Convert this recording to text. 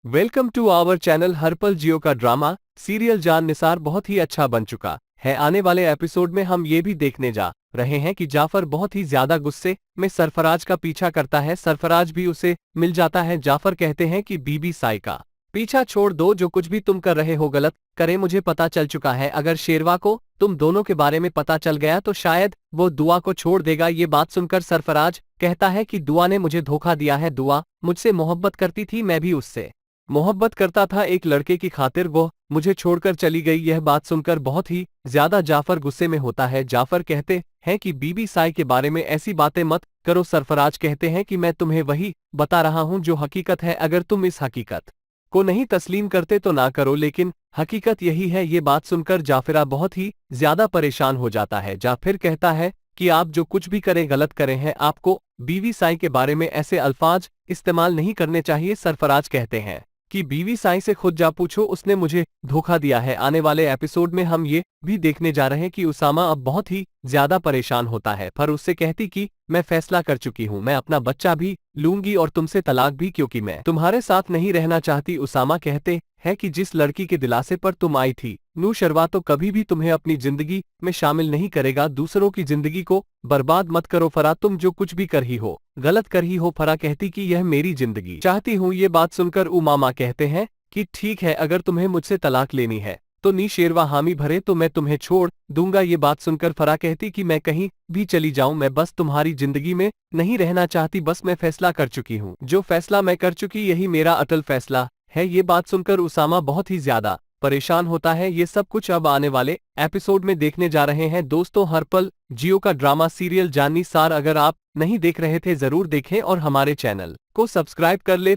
Welcome to our channel. हर पल जियो का ड्रामा सीरियल जान निसार बहुत ही अच्छा बन चुका है। आने वाले एपिसोड में हम ये भी देखने जा रहे हैं कि जाफर बहुत ही ज्यादा गुस्से में सरफराज का पीछा करता है। सरफराज भी उसे मिल जाता है। जाफर कहते हैं कि बीबी साई का पीछा छोड़ दो, जो कुछ भी तुम कर रहे हो गलत करे, मुझे पता चल चुका है। अगर शेरवा को तुम दोनों के बारे में पता चल गया तो शायद वो दुआ को छोड़ देगा। ये बात सुनकर सरफराज कहता है कि दुआ ने मुझे धोखा दिया है। दुआ मुझसे मोहब्बत करती थी, मैं भी उससे मोहब्बत करता था। एक लड़के की खातिर वो मुझे छोड़कर चली गई। यह बात सुनकर बहुत ही ज्यादा जाफर गुस्से में होता है। जाफर कहते हैं कि बीबी साई के बारे में ऐसी बातें मत करो। सरफराज कहते हैं कि मैं तुम्हें वही बता रहा हूं जो हकीकत है। अगर तुम इस हकीकत को नहीं तस्लीम करते तो ना करो, लेकिन हकीकत यही है। ये बात सुनकर जाफिरा बहुत ही ज्यादा परेशान हो जाता है। जाफिर कहता है कि आप जो कुछ भी करें गलत करें हैं। आपको बीवी साई के बारे में ऐसे अल्फाज इस्तेमाल नहीं करने चाहिए। सरफराज कहते हैं कि बीवी साई से खुद जा पूछो, उसने मुझे धोखा दिया है। आने वाले एपिसोड में हम ये भी देखने जा रहे हैं कि उसामा अब बहुत ही ज्यादा परेशान होता है, पर उससे कहती कि मैं फैसला कर चुकी हूँ, मैं अपना बच्चा भी लूंगी और तुमसे तलाक भी, क्योंकि मैं तुम्हारे साथ नहीं रहना चाहती। उसामा कहते हैं कि जिस लड़की के दिलासे पर तुम आई थी नूशरवा तो कभी भी तुम्हें अपनी जिंदगी में शामिल नहीं करेगा। दूसरों की जिंदगी को बर्बाद मत करो फरा, तुम जो कुछ भी कर ही हो गलत कर ही हो। फरा कहती कि यह मेरी जिंदगी चाहती हूँ। ये बात सुनकर उमामा कहते हैं कि ठीक है, अगर तुम्हें मुझसे तलाक लेनी है तो नी शेरवा हामी भरे तो मैं तुम्हें छोड़ दूंगा। ये बात सुनकर फरा कहती कि मैं कहीं भी चली जाऊं, मैं बस तुम्हारी जिंदगी में नहीं रहना चाहती। बस मैं फैसला कर चुकी हूं, जो फैसला मैं कर चुकी यही मेरा अटल फैसला है। ये बात सुनकर उसामा बहुत ही ज्यादा परेशान होता है। ये सब कुछ अब आने वाले एपिसोड में देखने जा रहे हैं। दोस्तों, हर पल जियो का ड्रामा सीरियल जान निसार अगर आप नहीं देख रहे थे जरूर देखें और हमारे चैनल को सब्सक्राइब कर ले